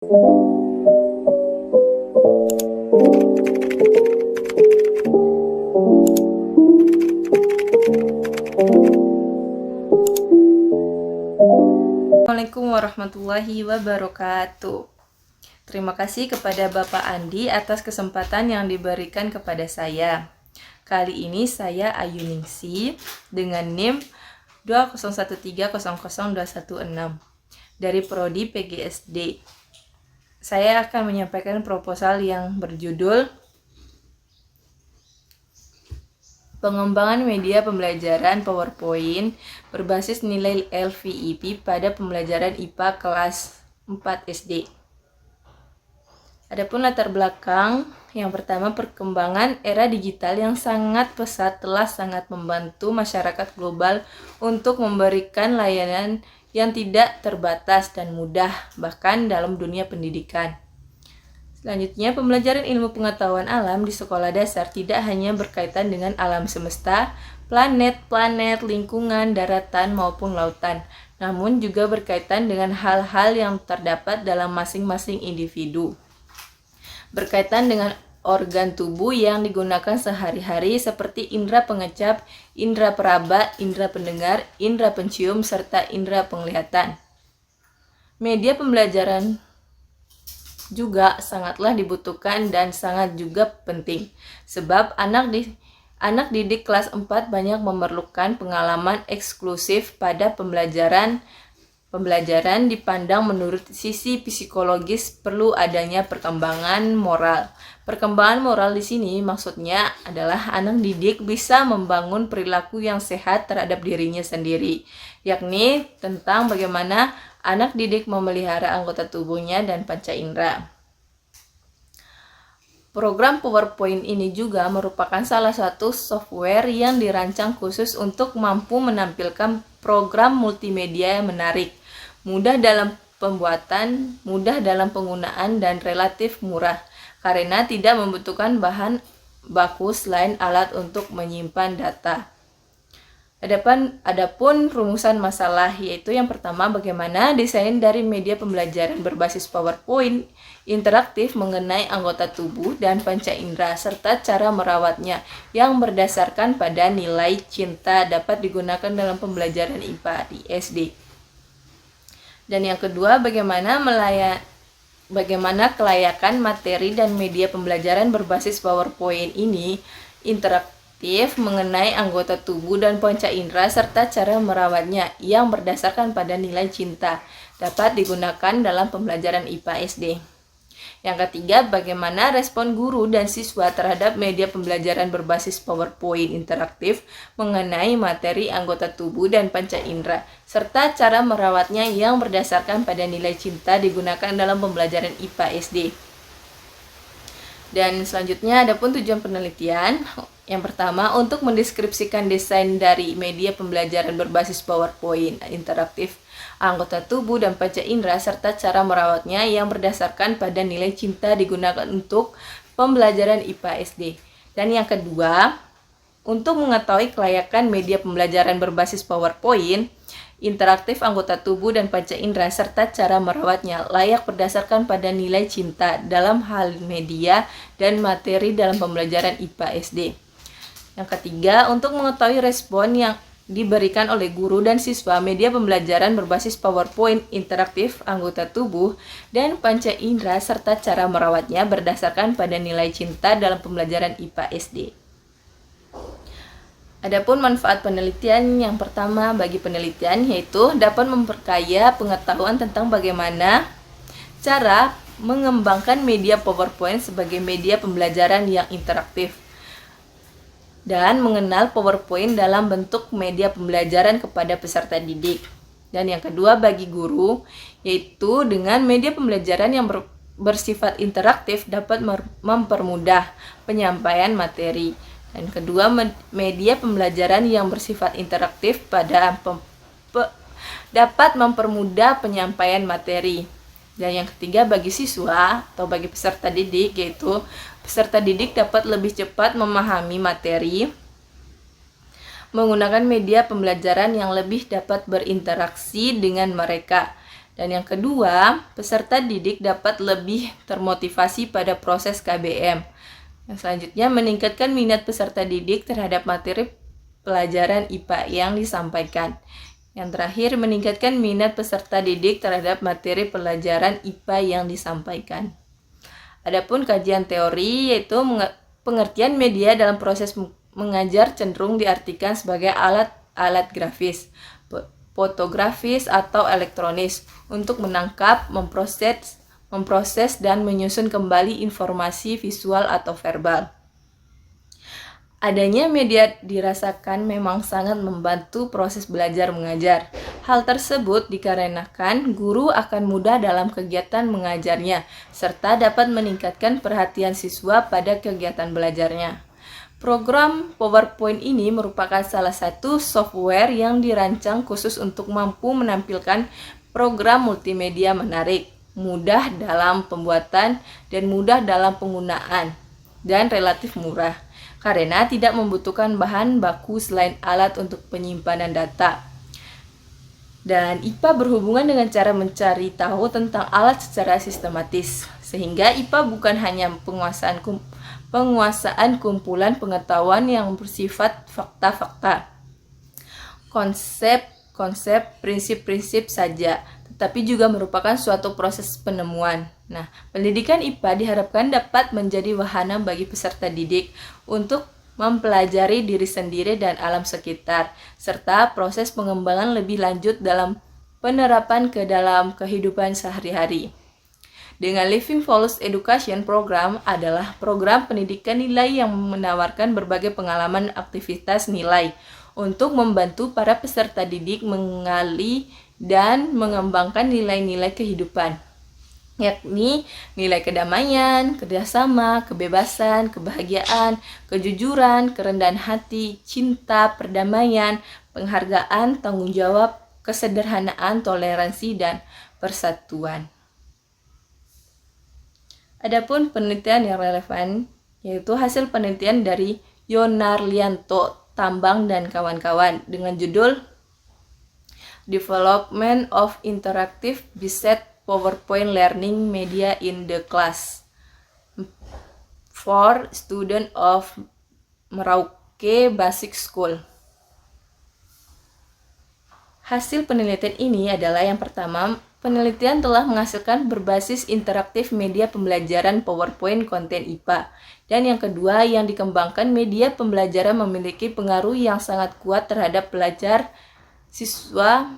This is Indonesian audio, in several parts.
Assalamualaikum warahmatullahi wabarakatuh. Terima kasih kepada Bapak Andi atas kesempatan yang diberikan kepada saya. Kali ini saya Ayu Ningsi dengan NIM 201300216 dari Prodi PGSD. Saya akan menyampaikan proposal yang berjudul Pengembangan media pembelajaran PowerPoint berbasis nilai LVEP pada pembelajaran IPA kelas 4 SD. Adapun latar belakang, yang pertama, perkembangan era digital yang sangat pesat telah sangat membantu masyarakat global untuk memberikan layanan yang tidak terbatas dan mudah, bahkan dalam dunia pendidikan. Selanjutnya, pembelajaran ilmu pengetahuan alam di sekolah dasar tidak hanya berkaitan dengan alam semesta, planet, lingkungan, daratan, maupun lautan, namun juga berkaitan dengan hal-hal yang terdapat dalam masing-masing individu. Berkaitan dengan organ tubuh yang digunakan sehari-hari seperti indera pengecap, indera peraba, indera pendengar, indera pencium, serta indera penglihatan. Media pembelajaran juga sangatlah dibutuhkan dan sangat juga penting, sebab anak didik kelas 4 banyak memerlukan pengalaman eksklusif pada pembelajaran dipandang menurut sisi psikologis perlu adanya perkembangan moral. Perkembangan moral di sini maksudnya adalah anak didik bisa membangun perilaku yang sehat terhadap dirinya sendiri, yakni tentang bagaimana anak didik memelihara anggota tubuhnya dan panca indera. Program PowerPoint ini juga merupakan salah satu software yang dirancang khusus untuk mampu menampilkan program multimedia yang menarik, mudah dalam pembuatan, mudah dalam penggunaan, dan relatif murah, karena tidak membutuhkan bahan baku selain alat untuk menyimpan data. Adapun rumusan masalah, yaitu yang pertama, bagaimana desain dari media pembelajaran berbasis PowerPoint interaktif mengenai anggota tubuh dan panca indera serta cara merawatnya yang berdasarkan pada nilai cinta dapat digunakan dalam pembelajaran IPA di SD. Dan yang kedua, bagaimana kelayakan materi dan media pembelajaran berbasis PowerPoint ini interaktif mengenai anggota tubuh dan panca indera serta cara merawatnya yang berdasarkan pada nilai cinta dapat digunakan dalam pembelajaran IPA SD. Yang ketiga, bagaimana respon guru dan siswa terhadap media pembelajaran berbasis PowerPoint interaktif mengenai materi anggota tubuh dan panca indera serta cara merawatnya yang berdasarkan pada nilai cinta digunakan dalam pembelajaran IPA SD. Dan selanjutnya, adapun tujuan penelitian. Yang pertama, untuk mendeskripsikan desain dari media pembelajaran berbasis PowerPoint interaktif anggota tubuh dan panca indera serta cara merawatnya yang berdasarkan pada nilai cinta digunakan untuk pembelajaran IPA SD. Dan yang kedua, untuk mengetahui kelayakan media pembelajaran berbasis PowerPoint interaktif anggota tubuh dan panca indera serta cara merawatnya layak berdasarkan pada nilai cinta dalam hal media dan materi dalam pembelajaran IPA SD. Yang ketiga, untuk mengetahui respon yang diberikan oleh guru dan siswa media pembelajaran berbasis PowerPoint interaktif anggota tubuh dan panca indera serta cara merawatnya berdasarkan pada nilai cinta dalam pembelajaran IPA SD. Adapun manfaat penelitian, yang pertama bagi penelitian yaitu dapat memperkaya pengetahuan tentang bagaimana cara mengembangkan media PowerPoint sebagai media pembelajaran yang interaktif dan mengenal PowerPoint dalam bentuk media pembelajaran kepada peserta didik. Dan yang kedua bagi guru, yaitu dengan media pembelajaran yang bersifat interaktif dapat mempermudah penyampaian materi. Dan kedua, media pembelajaran yang bersifat interaktif dapat mempermudah penyampaian materi. Dan yang ketiga bagi siswa atau bagi peserta didik, yaitu peserta didik dapat lebih cepat memahami materi menggunakan media pembelajaran yang lebih dapat berinteraksi dengan mereka. Dan yang kedua, peserta didik dapat lebih termotivasi pada proses KBM. Yang selanjutnya, meningkatkan minat peserta didik terhadap materi pelajaran IPA yang disampaikan. Yang terakhir, meningkatkan minat peserta didik terhadap materi pelajaran IPA yang disampaikan. Adapun kajian teori, yaitu pengertian media dalam proses mengajar cenderung diartikan sebagai alat grafis, fotografis atau elektronis untuk menangkap, memproses dan menyusun kembali informasi visual atau verbal. Adanya media dirasakan memang sangat membantu proses belajar mengajar. Hal tersebut dikarenakan guru akan mudah dalam kegiatan mengajarnya, serta dapat meningkatkan perhatian siswa pada kegiatan belajarnya. Program PowerPoint ini merupakan salah satu software yang dirancang khusus untuk mampu menampilkan program multimedia menarik, mudah dalam pembuatan dan mudah dalam penggunaan, dan relatif murah karena tidak membutuhkan bahan baku selain alat untuk penyimpanan data. Dan IPA berhubungan dengan cara mencari tahu tentang alat secara sistematis, sehingga IPA bukan hanya penguasaan kumpulan pengetahuan yang bersifat fakta-fakta, konsep, prinsip-prinsip saja, tetapi juga merupakan suatu proses penemuan. Nah, pendidikan IPA diharapkan dapat menjadi wahana bagi peserta didik untuk mempelajari diri sendiri dan alam sekitar, serta proses pengembangan lebih lanjut dalam penerapan ke dalam kehidupan sehari-hari. Dengan Living Values Education Program adalah program pendidikan nilai yang menawarkan berbagai pengalaman aktivitas nilai untuk membantu para peserta didik mengali dan mengembangkan nilai-nilai kehidupan, yakni nilai kedamaian, kerjasama, kebebasan, kebahagiaan, kejujuran, kerendahan hati, cinta, perdamaian, penghargaan, tanggung jawab, kesederhanaan, toleransi, dan persatuan. Adapun penelitian yang relevan yaitu hasil penelitian dari Yonarlianto, Tambang dan kawan-kawan dengan judul Development of Interactive Based PowerPoint Learning Media in the Class for Students of Merauke Basic School. Hasil penelitian ini adalah yang pertama, penelitian telah menghasilkan berbasis interaktif media pembelajaran PowerPoint konten IPA. Dan yang kedua, yang dikembangkan media pembelajaran memiliki pengaruh yang sangat kuat terhadap belajar siswa,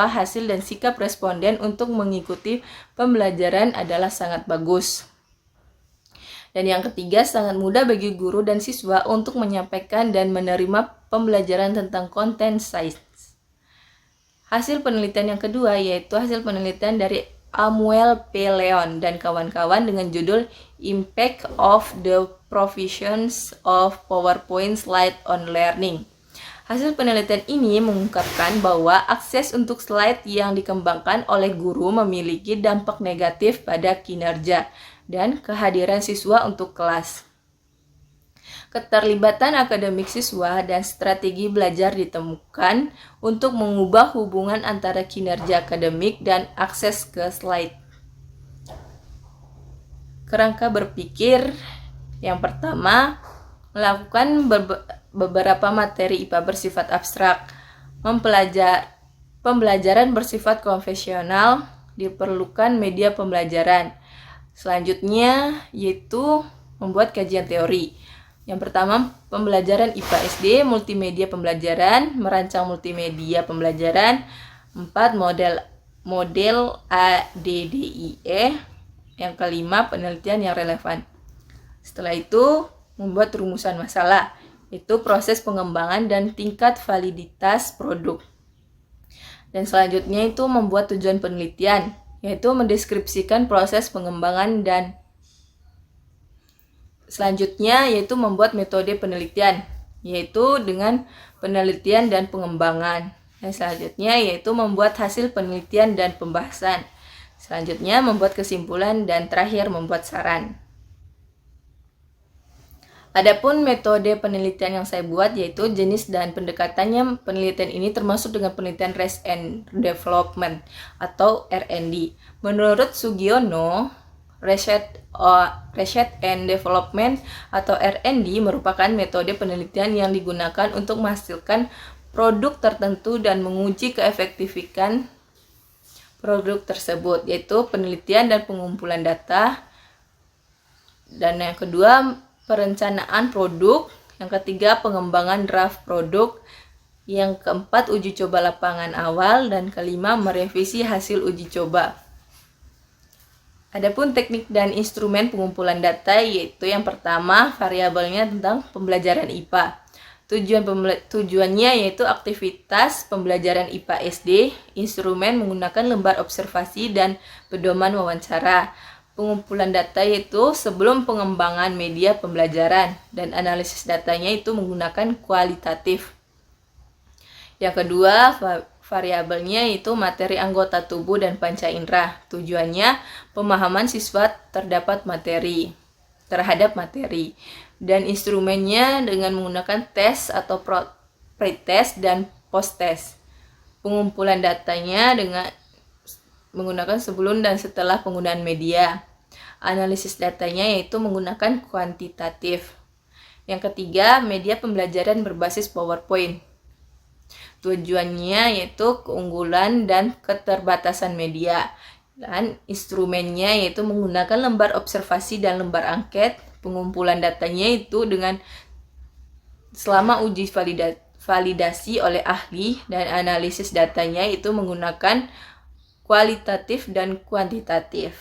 hasil dan sikap responden untuk mengikuti pembelajaran adalah sangat bagus. Dan yang ketiga, sangat mudah bagi guru dan siswa untuk menyampaikan dan menerima pembelajaran tentang konten sains. Hasil penelitian yang kedua yaitu hasil penelitian dari Amuel P. Leon dan kawan-kawan dengan judul Impact of the Provisions of PowerPoint Slide on Learning. Hasil penelitian ini mengungkapkan bahwa akses untuk slide yang dikembangkan oleh guru memiliki dampak negatif pada kinerja dan kehadiran siswa untuk kelas. Keterlibatan akademik siswa dan strategi belajar ditemukan untuk mengubah hubungan antara kinerja akademik dan akses ke slide. Kerangka berpikir yang pertama, melakukan beberapa materi IPA bersifat abstrak. Pembelajaran bersifat konvensional, diperlukan media pembelajaran. Selanjutnya yaitu membuat kajian teori. Yang pertama, pembelajaran IPA SD, multimedia pembelajaran, merancang multimedia pembelajaran. 4. Model ADDIE. Yang kelima, penelitian yang relevan. Setelah itu, membuat rumusan masalah, itu proses pengembangan dan tingkat validitas produk. Dan selanjutnya itu membuat tujuan penelitian, yaitu mendeskripsikan proses pengembangan, dan selanjutnya yaitu membuat metode penelitian, yaitu dengan penelitian dan pengembangan. Dan selanjutnya yaitu membuat hasil penelitian dan pembahasan. Selanjutnya membuat kesimpulan, dan terakhir membuat saran. Adapun metode penelitian yang saya buat yaitu jenis dan pendekatannya. Penelitian ini termasuk dengan penelitian Research and Development atau R&D. Menurut Sugiono, Research and Development atau R&D merupakan metode penelitian yang digunakan untuk menghasilkan produk tertentu dan menguji keefektifan produk tersebut, yaitu penelitian dan pengumpulan data. Dan yang kedua, perencanaan produk. Yang ketiga, pengembangan draft produk. Yang keempat, uji coba lapangan awal. Dan kelima, merevisi hasil uji coba. Adapun teknik dan instrumen pengumpulan data, yaitu yang pertama, variabelnya tentang pembelajaran IPA. Tujuannya yaitu aktivitas pembelajaran IPA SD. Instrumen menggunakan lembar observasi dan pedoman wawancara. Pengumpulan data yaitu sebelum pengembangan media pembelajaran, dan analisis datanya itu menggunakan kualitatif. Yang kedua, variabelnya yaitu materi anggota tubuh dan panca indera. Tujuannya pemahaman siswa terhadap materi. Dan instrumennya dengan menggunakan tes atau pre-test dan post-test. Pengumpulan datanya dengan menggunakan sebelum dan setelah penggunaan media. Analisis datanya yaitu menggunakan kuantitatif. Yang ketiga, media pembelajaran berbasis PowerPoint. Tujuannya yaitu keunggulan dan keterbatasan media. Dan instrumennya yaitu menggunakan lembar observasi dan lembar angket. Pengumpulan datanya itu dengan selama uji validasi oleh ahli, dan analisis datanya itu menggunakan kualitatif dan kuantitatif.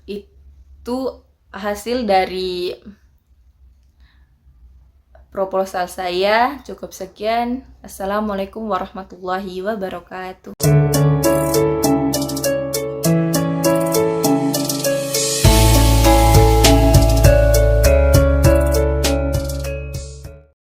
Itu hasil dari proposal saya. Cukup sekian. Assalamualaikum warahmatullahi wabarakatuh.